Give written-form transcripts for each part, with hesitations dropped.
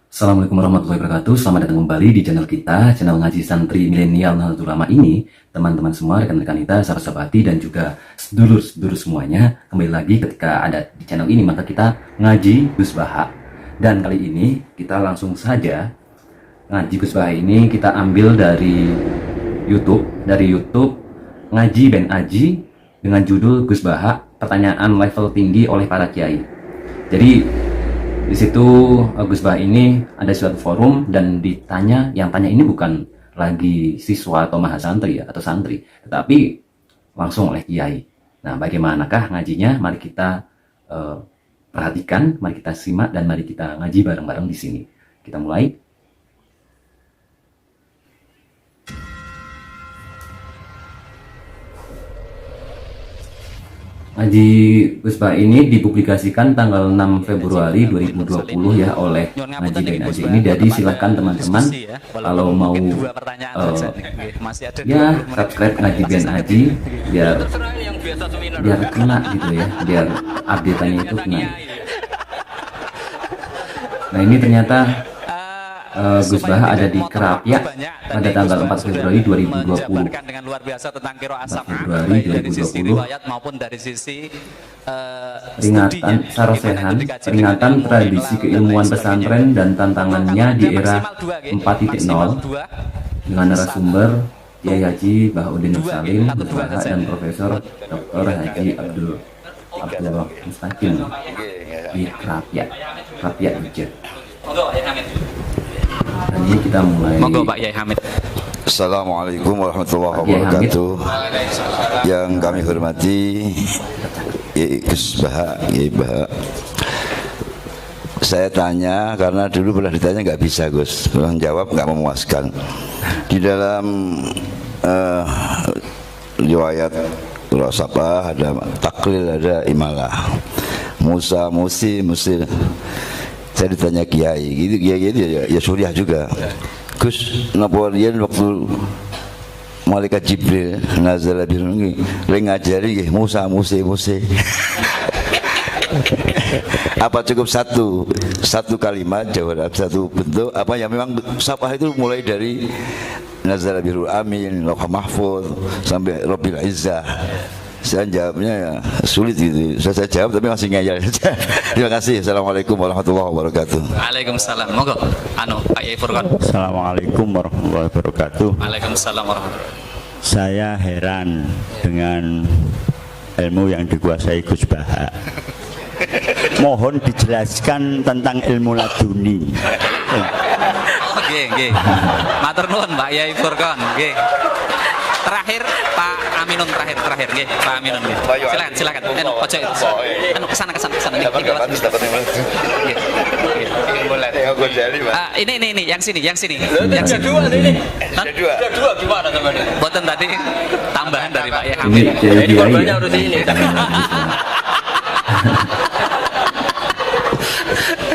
Assalamualaikum warahmatullahi wabarakatuh. Selamat datang kembali di channel kita, channel ngaji santri milenial Nahdlatul Ulama ini. Teman-teman semua, rekan-rekan kita, sahabat-sahabati dan juga sedulur-sedulur semuanya, kembali lagi ketika ada di channel ini maka kita ngaji Gus Baha. Dan kali ini kita langsung saja ngaji Gus Baha ini kita ambil dari YouTube ngaji Ben Aji dengan judul Gus Baha, pertanyaan level tinggi oleh para kiai. Jadi di situ Gus Baha ini ada suatu forum dan ditanya, yang tanya ini bukan lagi siswa atau mahasantri ya, atau santri, tetapi langsung oleh kiai. Nah, bagaimanakah ngajinya? Mari kita perhatikan, mari kita simak dan mari kita ngaji bareng-bareng di sini. Kita mulai. Ngaji Gus Baha ini dipublikasikan tanggal 6 Februari 2020 ya oleh Ngaji Ben Aji ini. Jadi silahkan teman-teman kalau mau ya subscribe Ngaji Ben Aji biar kena gitu ya, biar update-nya itu kena. Nah, ini ternyata Gus Baha ada di Kerapia pada tanggal 4 Februari 2020. Dengan luar biasa tentang qiro asap dari sisi riwayat maupun dari sisi peringatan Sarosehan, peringatan tradisi keilmuan pesantren dan tantangannya di era 4.0 dengan narasumber Kiai Haji Bahaudin Salim, Gus Baha dan Profesor Dr. Haji Abdul Mustaqim di Kerapia Jogja. Dan ini kita mulai. Monggo Pak Yai Hamid. Assalamualaikum warahmatullahi wabarakatuh. Yang kami hormati Gus Baha, saya tanya karena dulu pernah ditanya nggak bisa Gus, orang jawab nggak memuaskan. Di dalam riwayat Rasabah ada taklil, ada imalah, Musa, Musi. Saya ditanya kiai gitu, ya suriah juga. Gus, napa riyen waktu malaikat Jibril nazala birungi ngajari nggih Musa. Apa cukup satu kalimat jawab satu bentuk apa ya? Memang sapah itu mulai dari nazala birul amin, lauh mahfuz sampai Rabbil Izzah. Saya jawabnya ya sulit gitu. Saya jawab tapi masih ngeyel saja. Terima kasih. Assalamualaikum warahmatullahi wabarakatuh. Waalaikumsalam. Monggo Pak Yai Furqan. Assalamualaikum warahmatullahi wabarakatuh. Waalaikumsalam warahmatullahi wabarakatuh. Saya heran dengan ilmu yang dikuasai Gus Baha. Mohon dijelaskan tentang ilmu laduni. Nggih. Matur nuwun Pak Yai Furqan. Nggih. Terakhir Pak Aminun terakhir nggih Pak Aminun nggih. Silakan. Ojo kesana ini yang sini. Yang dua gimana teman? Boten tadi tambahan dari Pak Yai Hamid. Ini korbannya harus ini.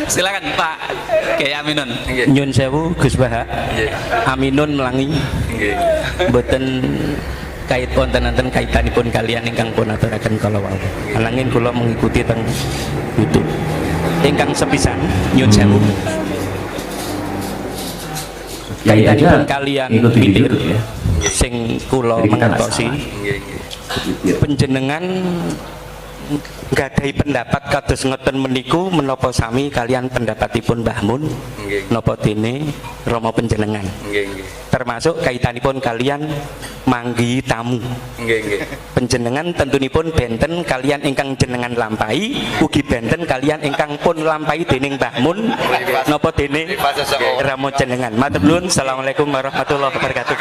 Silakan Pak Kiai Aminun. Nyun sewu Gus Baha. Aminun melangi. Boten kait wonten kaitanipun kalian ingkang pun aturaken kala wau. Ananging kula mengikuti teng YouTube. Ingkang sepisan nyun sewu. Kaitanipun kalian mitir sing kula mangertosi panjenengan nggadahi pendapat kados ngoten meniku menapa sami kalian pendapatipun Mbah Mun napa dene Rama panjenengan termasuk kaitanipun kalian manggi tamu panjenengan tentunipun benten kalian ingkang jenengan lampahi ugi benten kalian ingkang pun lampahi dening Mbah Mun napa dene Rama jenengan. Matur nuwun. Assalamualaikum warahmatullahi wabarakatuh.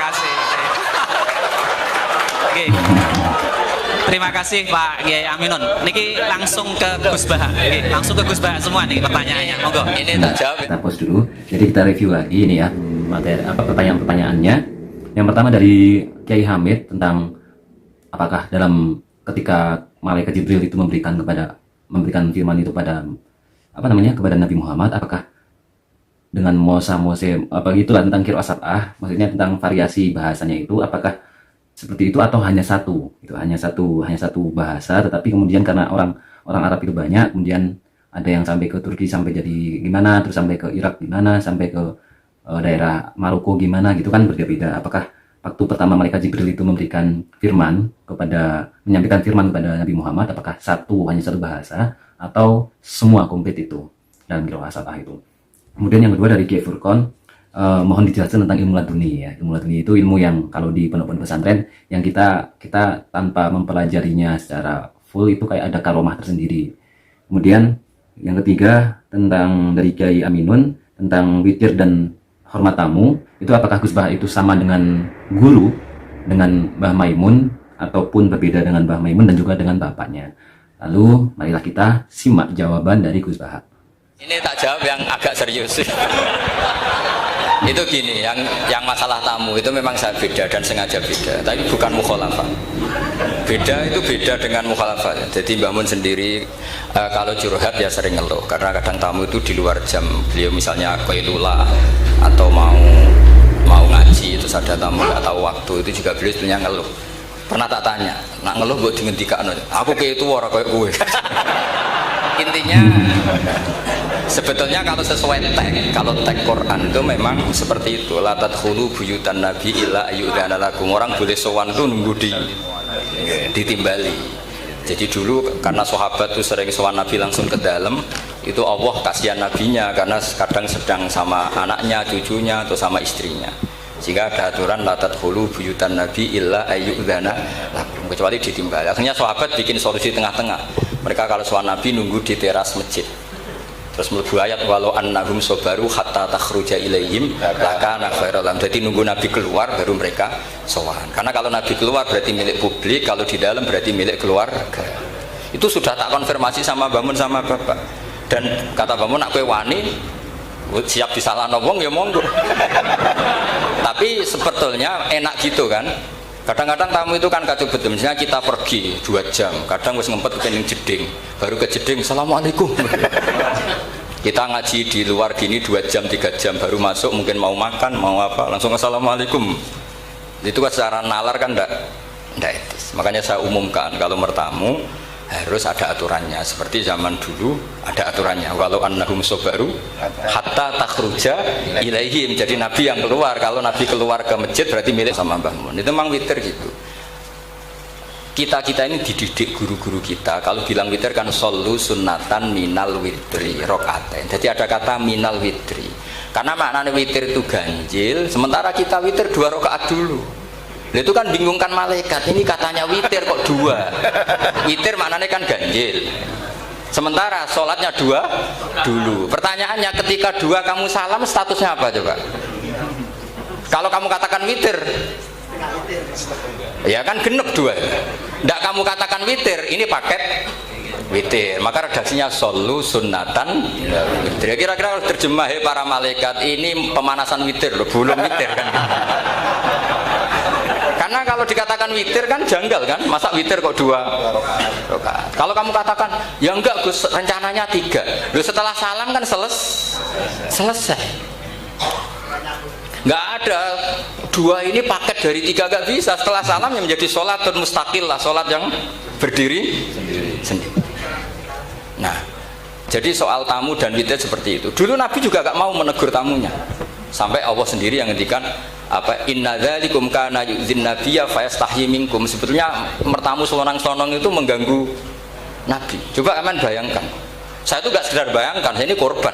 Terima kasih Pak Kiai Aminun. Niki langsung ke Gus Baha. Langsung ke Gus Baha semua nih pertanyaannya. Monggo. Ini tak jawab. Kita pause dulu. Jadi kita review lagi ini ya materi pertanyaan-pertanyaannya. Yang pertama dari Kiai Hamid tentang apakah dalam ketika malaikat Jibril itu memberikan firman itu pada kepada Nabi Muhammad, apakah dengan mose apa gitulah tentang qiro asabah, maksudnya tentang variasi bahasanya itu, apakah seperti itu atau hanya satu bahasa, tetapi kemudian karena orang Arab itu banyak, kemudian ada yang sampai ke Turki sampai jadi gimana, terus sampai ke Irak gimana, sampai ke daerah Maroko gimana gitu kan berbeda-beda. Apakah waktu pertama malaikat Jibril itu memberikan menyampaikan firman kepada Nabi Muhammad, apakah hanya satu bahasa atau semua komplit itu dalam qiraah sab'ah itu. Kemudian yang kedua dari Kiai Furqon, mohon dijelaskan tentang ilmu laduni ya. Ilmu laduni itu ilmu yang kalau di pondok-pondok pesantren yang kita tanpa mempelajarinya secara full itu kayak ada karomah tersendiri. Kemudian yang ketiga tentang dari Kiai Aminun tentang witir dan hormat tamu, itu apakah Gus Bah itu sama dengan guru, dengan Mbah Maimun, ataupun berbeda dengan Mbah Maimun dan juga dengan bapaknya. Lalu marilah kita simak jawaban dari Gus Bah. Ini tak jawab yang agak serius. Itu gini, yang masalah tamu itu memang saya beda dan sengaja beda, tapi bukan mukhalafah. Beda itu beda dengan mukhalafah. Jadi Mbah Mun sendiri kalau curhat ya sering ngeluh karena kadang tamu itu di luar jam beliau, misalnya qailula atau mau ngaji itu ada tamu nggak tahu waktu, itu juga beliau sebenarnya ngeluh. Pernah tak tanya, nak ngeluh buat dingendikakno, aku kayak itu ora kayak gue. Intinya sebetulnya kalau sesuai teks Quran itu memang seperti itu, la tadkhulu buyutan nabi illa ayyudana lakum. Orang boleh sowan itu nunggu ditimbali. Jadi dulu karena sahabat itu sering sowan Nabi langsung ke dalam, itu Allah kasihan nabinya karena kadang sedang sama anaknya, cucunya atau sama istrinya. Sehingga ada aturan la tadkhulu buyutan nabi illa ayyudana lakum, kecuali ditimbali. Akhirnya sahabat bikin solusi tengah-tengah. Mereka kalau sowan Nabi nunggu di teras masjid. Terus mlebu ayat walau annahum sabaru hatta takhruja ilaihim lakana khairal lahum. Jadi nunggu Nabi keluar baru mereka sowan. Karena kalau Nabi keluar berarti milik publik, kalau di dalam berarti milik keluarga. Itu sudah tak konfirmasi sama Bamun sama Bapak. Dan kata Bamun nak kowe wani siap disalahno wong ya monggo. Tapi sebetulnya enak gitu kan. Kadang-kadang tamu itu kan kacau betul. Misalnya kita pergi 2 jam, kadang wis ngempet kepening jeding, baru ke jeding, assalamualaikum. Kita ngaji di luar gini 2 jam 3 jam baru masuk, mungkin mau makan mau apa langsung assalamualaikum. Itu kan secara nalar kan ndak etis. Makanya saya umumkan kalau bertamu harus ada aturannya, seperti zaman dulu ada aturannya walau annahum sabaru hatta takhruja ilaihim. Jadi Nabi yang keluar, kalau Nabi keluar ke masjid berarti milik sama Mbah Mun. Itu memang witir gitu. Kita ini dididik guru-guru kita kalau bilang witir kan solu sunnatan minal witri rokaatain. Jadi ada kata minal witri karena maknanya witir itu ganjil, sementara kita witir 2 rakaat dulu. Itu kan bingungkan malaikat, ini katanya witir kok 2. Witir maknanya kan ganjil, sementara sholatnya 2 dulu. Pertanyaannya ketika 2 kamu salam statusnya apa coba? Kalau kamu katakan witir ya kan genep 2. Nggak kamu katakan witir, ini paket witir. Maka redaksinya solu sunnatan witir. Kira-kira harus terjemah para malaikat, ini pemanasan witir loh, belum witir kan. Karena kalau dikatakan witir kan janggal kan, masa witir kok 2 rakaat. Kalau kamu katakan ya enggak Gus, rencananya 3. Loh setelah salam kan selesai. Enggak ada 2 ini paket dari 3, enggak bisa. Setelah salam yang menjadi sholatun mustaqil lah, sholat yang berdiri sendiri. Nah, jadi soal tamu dan witir seperti itu. Dulu Nabi juga enggak mau menegur tamunya. Sampai Allah sendiri yang ngendikan apa inna dzalikum kana yu'dzin nabiyya fayastahyi minkum. Sebetulnya mertamu selonang-selonong itu mengganggu Nabi. Coba kalian bayangkan. Saya itu gak sekedar bayangkan, saya ini korban.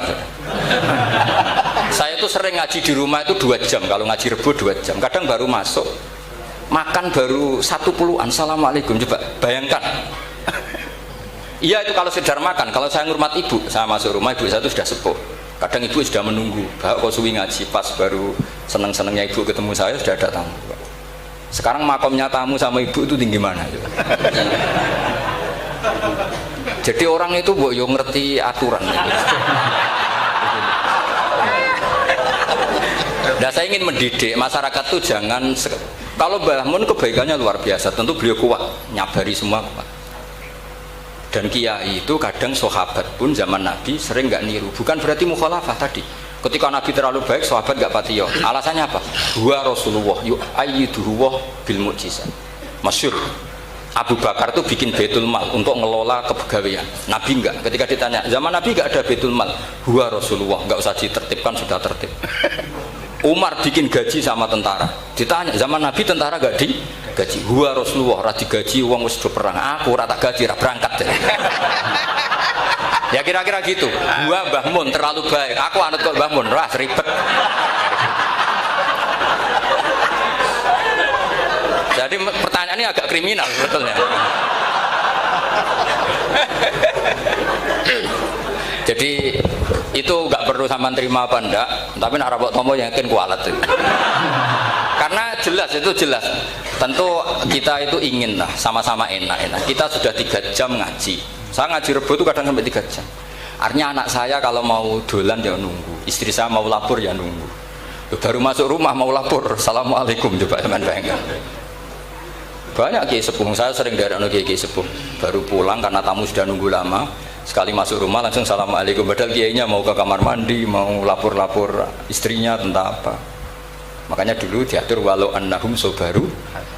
Saya itu sering ngaji di rumah itu 2 jam, kalau ngaji Rebo 2 jam. Kadang baru masuk, makan baru 1 assalamualaikum. Coba bayangkan. Iya itu kalau sekedar makan. Kalau saya ngurmat ibu, saya masuk rumah ibu saya itu sudah sepuh. Kadang ibu sudah menunggu, Pak kok suwi ngaji, pas baru seneng-senengnya ibu ketemu saya sudah datang. Sekarang makomnya tamu sama ibu itu tinggi mana? Jadi orang itu yo ngerti aturan. Nah saya ingin mendidik masyarakat tuh jangan, kalau Mbah Mun kebaikannya luar biasa, tentu beliau kuat, nyabari semua kuat. Dan kiai itu kadang sahabat pun zaman Nabi sering nggak niru, bukan berarti mukhalafah tadi. Ketika Nabi terlalu baik, sahabat nggak patiyo. Alasannya apa? Huwa Rasulullah yu'ayyiduhu bil mu'jizat. Masyhur. Abu Bakar tuh bikin Baitul Mal untuk ngelola kepegawaian. Nabi enggak. Ketika ditanya, zaman Nabi enggak ada Baitul Mal. Huwa Rasulullah, enggak usah ditertibkan, sudah tertib. Umar bikin gaji sama tentara. Ditanya, zaman Nabi tentara enggak digaji. Huwa Rasulullah, ora digaji wong wis do perang. Aku ora tak gaji, ora berangkat. Ya kira-kira gitu. Gua Mbah Mun terlalu baik. Aku anut kok Mbah Mun, wah ribet. Jadi pertanyaan ini agak kriminal sebetulnya. Jadi itu nggak perlu sama terima apa enggak, tapi nak rabok tomo yakin kualat itu. Karena jelas itu jelas. Tentu kita itu ingin lah sama-sama enak-enak. Kita sudah 3 jam ngaji. Saya ngaji Rebo itu kadang sampai 3 jam. Artinya anak saya kalau mau dolan ya nunggu, istri saya mau lapor ya nunggu. Baru masuk rumah mau lapor, assalamualaikum, coba teman bayangkan. Banyak kiai sepuh, saya sering dari kiai sepuh baru pulang karena tamu sudah nunggu lama, sekali masuk rumah langsung assalamualaikum, padahal kiainya mau ke kamar mandi, mau lapor-lapor istrinya tentang apa. Makanya dulu diatur walau annahum sobaru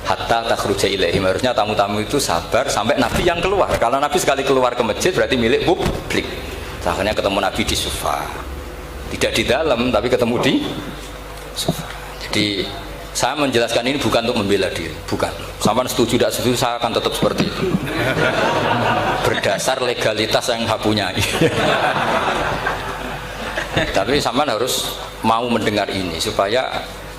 hatta takhruja ilaihim, harusnya tamu-tamu itu sabar sampai Nabi yang keluar. Kalau Nabi sekali keluar ke masjid berarti milik publik. Akhirnya ketemu Nabi di sofa, tidak di dalam tapi ketemu di sofa. Jadi saya menjelaskan ini bukan untuk membela diri, bukan. Sampai setuju tidak setuju saya akan tetap seperti itu. Berdasar legalitas yang saya punya. Tapi sampean harus mau mendengar ini supaya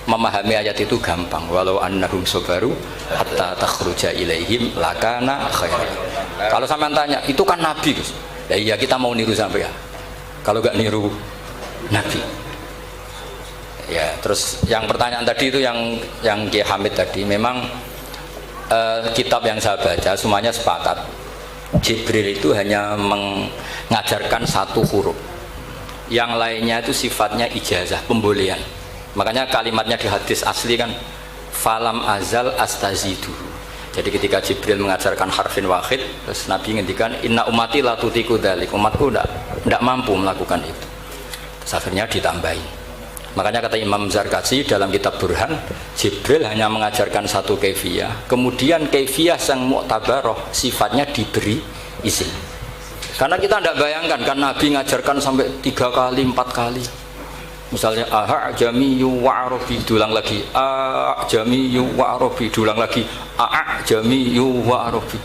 memahami ayat itu gampang. Walau annahum sabaru hatta takhruja ilaihim lakana khairan. Kalau sampean tanya, itu kan Nabi, Gus. Ya iya, kita mau niru sampai ya. Kalau nggak niru Nabi. Ya, terus yang pertanyaan tadi itu yang Kiai Hamid tadi, memang kitab yang saya baca semuanya sepakat Jibril itu hanya mengajarkan 1 huruf, yang lainnya itu sifatnya ijazah, pembolehan. Makanya kalimatnya di hadis asli kan falam azal astazidu. Jadi ketika Jibril mengajarkan harfin wahid, terus Nabi ngendikan inna ummati la tutiku dzalik, umatku tidak mampu melakukan itu. Terus akhirnya ditambahin. Makanya kata Imam Zarkashi dalam kitab Burhan, Jibril hanya mengajarkan 1 kaifiyah, kemudian kaifiyah yang mu'tabaroh sifatnya diberi izin. Karena kita tidak bayangkan kan Nabi mengajarkan sampai 3 kali, 4 kali. Misalnya a'jamiyyu wa'arabi, diulang lagi a'jamiyyu wa'arabi, diulang lagi a'jamiyyu wa'arabi.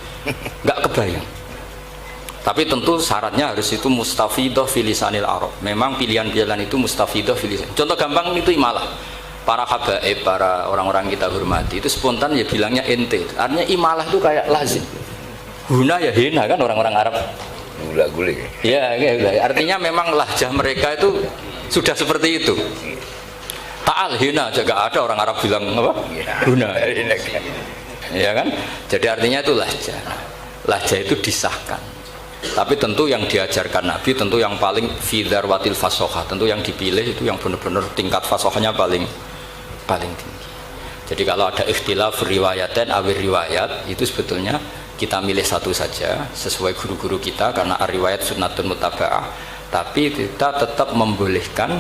Enggak kebayang. Tapi tentu syaratnya harus itu mustafidah filisanil Arab. Memang pilihan-pilihan itu mustafidah filisan. Contoh gampang itu imalah. Para habaib, para orang-orang kita hormati itu spontan ya bilangnya ente. Artinya imalah itu kayak lazim. Huna ya hina kan orang-orang Arab. Gula-guli. Ya, artinya memang lahjah mereka itu sudah seperti itu. Ta'al hina juga ada orang Arab bilang apa? Huna. Ya kan? Jadi artinya itu lahjah. Lahjah itu disahkan. Tapi tentu yang diajarkan Nabi tentu yang paling fidar watil fasohah, tentu yang dipilih itu yang benar-benar tingkat fasohnya paling tinggi. Jadi kalau ada ikhtilaf riwayaten awir riwayat itu sebetulnya kita milih 1 saja sesuai guru-guru kita karena riwayat sunnatun mutaba'ah, tapi kita tetap membolehkan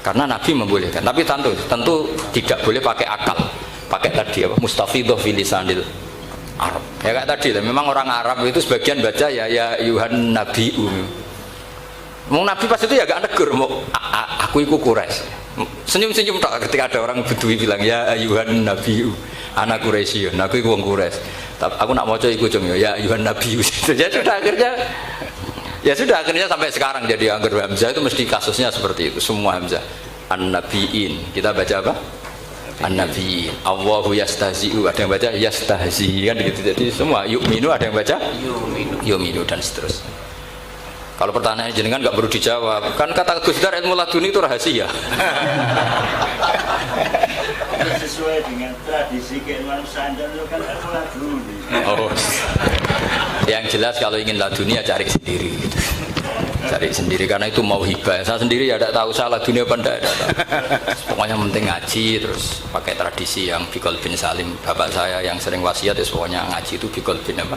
karena Nabi membolehkan. Tapi tentu tidak boleh pakai akal, pakai tadi apa mustafidah filisanil Arab. Ya kayak tadi lah, memang orang Arab itu sebagian baca ya Yuhan Nabiu. Mau Nabi pas itu ya gak negur, mau aku iku Quraisy. Senyum-senyum tak ketika ada orang Bedui bilang ya Yuhan Nabiu, anak Quraisy, aku iku wong Quraisy. Tapi aku nak maca iku cung ya Yuhan Nabiu. Jadi sudah akhirnya sampai sekarang jadi angger Hamzah itu mesti kasusnya seperti itu, semua Hamzah. An-Nabiin. Kita baca apa? An-Nabi, Allahu yastahzi'u, ada yang baca yastahzi kan gitu. Jadi semua yu'minu, ada yang baca yu'minu dan seterusnya. Kalau pertanyaan jenengan nggak perlu dijawab, kan kata Gus Dar ilmu laduni itu rahasia. Sesuai dengan tradisi kemanusiaan itu kan ilmu laduni. Oh, yang jelas kalau ingin laduni ya cari sendiri gitu. Cari sendiri karena itu mau hibah. Saya sendiri ya tidak tahu salah dunia apa tidak tahu. Pokoknya penting ngaji terus pakai tradisi yang Bikol bin Salim, bapak saya yang sering wasiat ya pokoknya ngaji itu Bikol bin apa?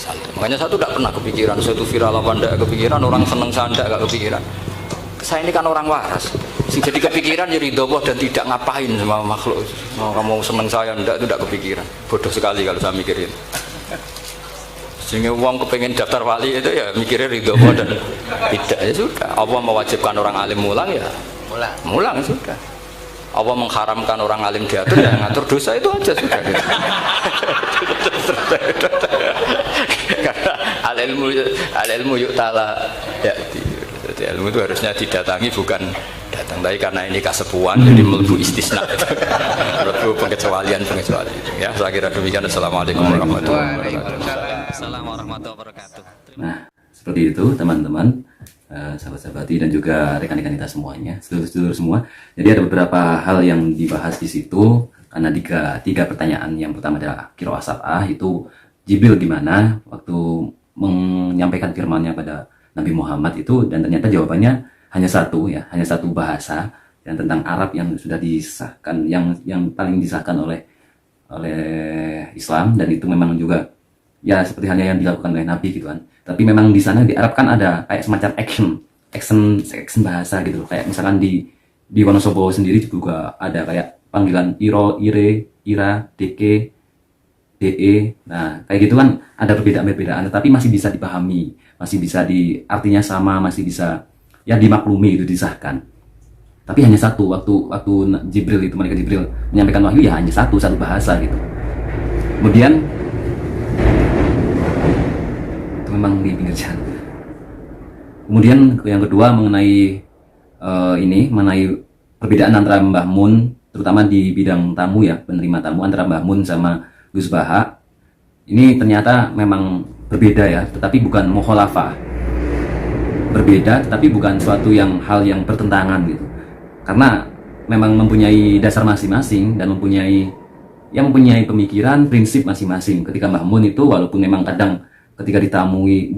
Salim. Makanya saya tuh tidak pernah kepikiran suatu viral apa tidak kepikiran, orang seneng sanda gak kepikiran. Saya ini kan orang waras. Jadi kepikiran jadi doboh dan tidak ngapain sama makhluk. Mau kamu seneng saya tidak itu tidak kepikiran. Bodoh sekali kalau saya mikirin. Sehingga uang kepengen daftar wali itu ya mikirnya ridho dan tidak, ya sudah. Allah mewajibkan orang alim mulang ya mulang sudah. Allah mengharamkan orang alim diatur ya ngatur dosa itu aja sudah. Karena al ilmu yu'tala ya. Jadi ilmu itu harusnya didatangi bukan datang, tapi karena ini kasepuan jadi melebu istisna, melebu pengecualian ya. Saya kira demikian. Assalamualaikum warahmatullahi wabarakatuh. Assalamualaikum warahmatullahi wabarakatuh. Nah, seperti itu teman-teman, sahabat-sahabati dan juga rekan-rekan kita semuanya, sedulur-sedulur semua. Jadi ada beberapa hal yang dibahas di situ karena tiga pertanyaan. Yang pertama adalah qiraah sab'ah, itu Jibril gimana waktu menyampaikan firman-Nya pada Nabi Muhammad itu, dan ternyata jawabannya hanya satu bahasa yang tentang Arab yang sudah disahkan, yang paling disahkan oleh Islam, dan itu memang juga ya seperti halnya yang dilakukan oleh Nabi gitu kan. Tapi memang di sana di Arab kan ada kayak semacam action bahasa gitu. Kayak misalkan di Wonosobo sendiri juga ada kayak panggilan iro, ire, ira, deke, de. Nah, kayak gitu kan ada perbedaan, tetapi masih bisa dipahami, masih bisa artinya sama, masih bisa ya dimaklumi, itu disahkan. Tapi hanya satu, waktu Jibril itu, malaikat Jibril menyampaikan wahyu ya hanya satu bahasa gitu. Kemudian itu memang di pinggir jalan. Kemudian yang kedua mengenai mengenai perbedaan antara Mbah Mun, terutama di bidang tamu ya, penerima tamu, antara Mbah Mun sama Gus Baha. Ini ternyata memang berbeda ya, tetapi bukan mukhalafah. Berbeda tetapi bukan suatu hal yang bertentangan gitu. Karena memang mempunyai dasar masing-masing dan mempunyai pemikiran, prinsip masing-masing. Ketika Mbah Mun itu walaupun memang kadang ketika ditamui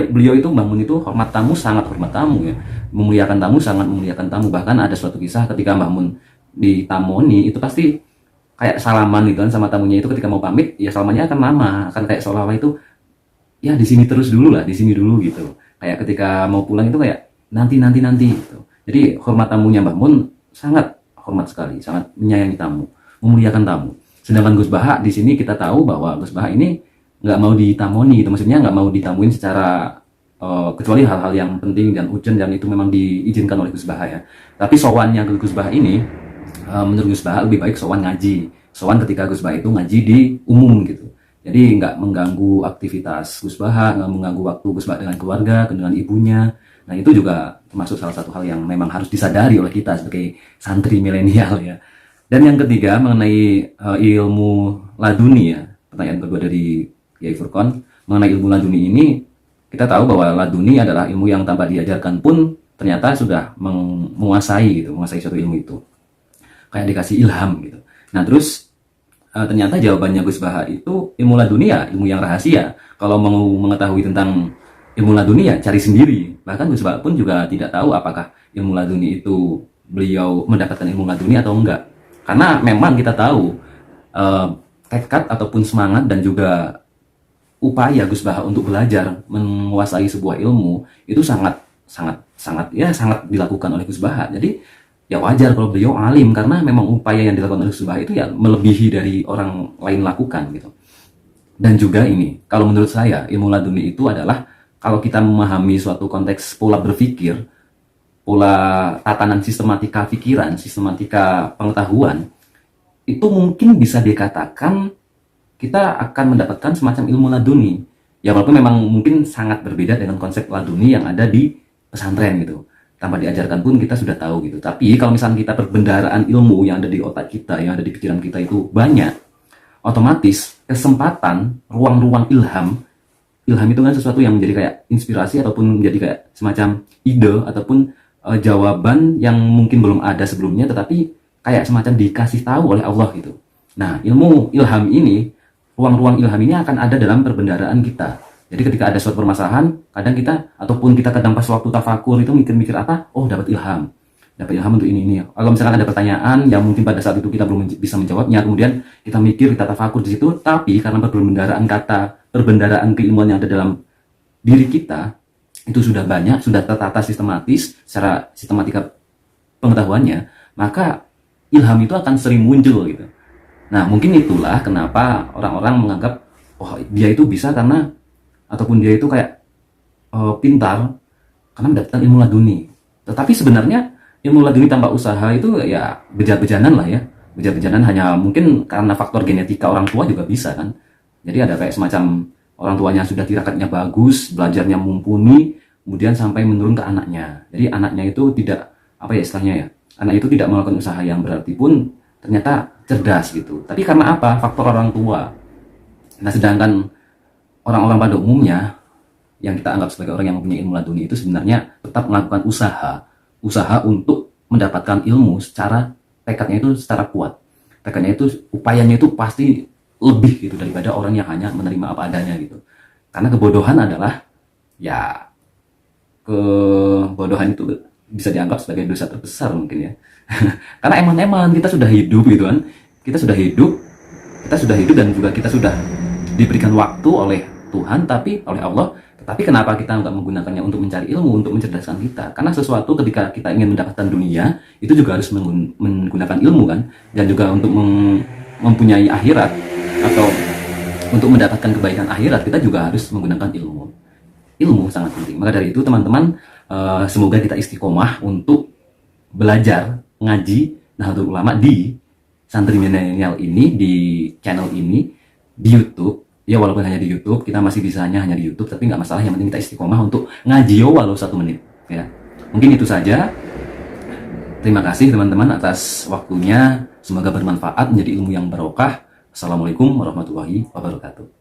beliau itu, Mbah Mun itu hormat tamu, sangat hormat tamu ya. Memuliakan tamu, sangat memuliakan tamu. Bahkan ada suatu kisah ketika Mbah Mun ditamoni itu pasti kayak salaman gitu kan sama tamunya itu, ketika mau pamit ya salamannya akan lama, akan kayak seolah-olah itu ya di sini terus dulu lah, di sini dulu gitu. Kayak ketika mau pulang itu kayak nanti gitu. Jadi hormat tamunya Mbah Mun sangat hormat sekali, sangat menyayangi tamu, memuliakan tamu. Sedangkan Gus Baha di sini kita tahu bahwa Gus Baha ini nggak mau ditamoni, itu maksudnya nggak mau ditamuin secara kecuali hal-hal yang penting dan urgent, dan itu memang diizinkan oleh Gus Baha ya. Tapi sowannya ke Gus Baha ini menurut Gus Baha lebih baik sowan ngaji. Sowan ketika Gus Baha itu ngaji di umum gitu. Jadi nggak mengganggu aktivitas Gus Baha, nggak mengganggu waktu Gus Baha dengan keluarga, dengan ibunya. Nah itu juga termasuk salah satu hal yang memang harus disadari oleh kita sebagai santri milenial ya. Dan yang ketiga mengenai ilmu laduni ya. Pertanyaan kedua dari Kiai Furqon mengenai ilmu laduni ini, kita tahu bahwa laduni adalah ilmu yang tanpa diajarkan pun ternyata sudah menguasai suatu ilmu itu. Kayak dikasih ilham gitu. Nah terus ternyata jawabannya Gus Baha itu ilmu laduni ya ilmu yang rahasia. Kalau mau mengetahui tentang ilmu laduni ya cari sendiri. Bahkan Gus Baha pun juga tidak tahu apakah ilmu laduni itu beliau mendapatkan ilmu laduni atau enggak. Karena memang kita tahu tekad ataupun semangat dan juga upaya Gus Baha untuk belajar menguasai sebuah ilmu itu sangat dilakukan oleh Gus Baha. Jadi ya wajar kalau beliau alim, karena memang upaya yang dilakukan oleh Gus Baha itu ya melebihi dari orang lain lakukan gitu. Dan juga ini, kalau menurut saya ilmu laduni itu adalah kalau kita memahami suatu konteks pola berpikir, pola tatanan sistematika pikiran, sistematika pengetahuan, itu mungkin bisa dikatakan kita akan mendapatkan semacam ilmu laduni. Ya walaupun memang mungkin sangat berbeda dengan konsep laduni yang ada di pesantren gitu. Tanpa diajarkan pun kita sudah tahu gitu. Tapi kalau misalnya kita perbendaharaan ilmu yang ada di otak kita, yang ada di pikiran kita itu banyak, otomatis kesempatan, ruang-ruang ilham itu kan sesuatu yang menjadi kayak inspirasi ataupun menjadi kayak semacam ide ataupun jawaban yang mungkin belum ada sebelumnya, tetapi kayak semacam dikasih tahu oleh Allah gitu. Nah, ilmu ilham ini, ruang-ruang ilham ini akan ada dalam perbendaharaan kita. Jadi ketika ada suatu permasalahan, kadang kita, ataupun kita kadang pas waktu tafakur itu mikir-mikir apa, oh dapat ilham untuk ini. Kalau misalkan ada pertanyaan yang mungkin pada saat itu kita belum bisa menjawabnya, kemudian kita mikir, kita tafakur di situ, tapi karena perbendaharaan keilmuan yang ada dalam diri kita, itu sudah banyak, sudah tertata sistematis, secara sistematika pengetahuannya, maka ilham itu akan sering muncul gitu. Nah mungkin itulah kenapa orang-orang menganggap oh dia itu bisa karena, ataupun dia itu kayak pintar karena mendapatkan ilmu laduni. Tetapi sebenarnya ilmu laduni tanpa usaha itu ya bejar-bejanan lah ya. Bejar-bejanan hanya mungkin karena faktor genetika orang tua juga bisa kan. Jadi ada kayak semacam orang tuanya sudah tirakatnya bagus, belajarnya mumpuni, kemudian sampai menurun ke anaknya. Jadi anaknya itu tidak, apa ya istilahnya ya, anak itu tidak melakukan usaha yang berarti pun ternyata cerdas gitu. Tapi karena apa? Faktor orang tua. Nah sedangkan orang-orang pada umumnya yang kita anggap sebagai orang yang mempunyai ilmu laduni itu sebenarnya tetap melakukan usaha untuk mendapatkan ilmu secara tekadnya itu secara kuat. Tekadnya itu, upayanya itu pasti lebih gitu daripada orang yang hanya menerima apa adanya gitu. Karena kebodohan adalah ya, kebodohan itu bisa dianggap sebagai dosa terbesar mungkin ya. Karena eman-eman kita sudah hidup gitu kan. Kita sudah hidup dan juga kita sudah diberikan waktu oleh Tuhan, tapi oleh Allah. Tapi kenapa kita nggak menggunakannya untuk mencari ilmu, untuk mencerdaskan kita? Karena sesuatu ketika kita ingin mendapatkan dunia, itu juga harus menggunakan ilmu kan? Dan juga untuk mempunyai akhirat, atau untuk mendapatkan kebaikan akhirat, kita juga harus menggunakan ilmu. Ilmu sangat penting. Maka dari itu teman-teman, semoga kita istiqomah untuk belajar, ngaji Nahdlatul Ulama di Santri Milenial ini, di channel ini, di YouTube. Ya walaupun hanya di YouTube, kita masih bisanya hanya di YouTube, tapi nggak masalah, yang penting kita istiqomah untuk ngaji walau 1 menit ya. Mungkin itu saja. Terima kasih teman-teman atas waktunya, semoga bermanfaat, menjadi ilmu yang barokah. Assalamualaikum warahmatullahi wabarakatuh.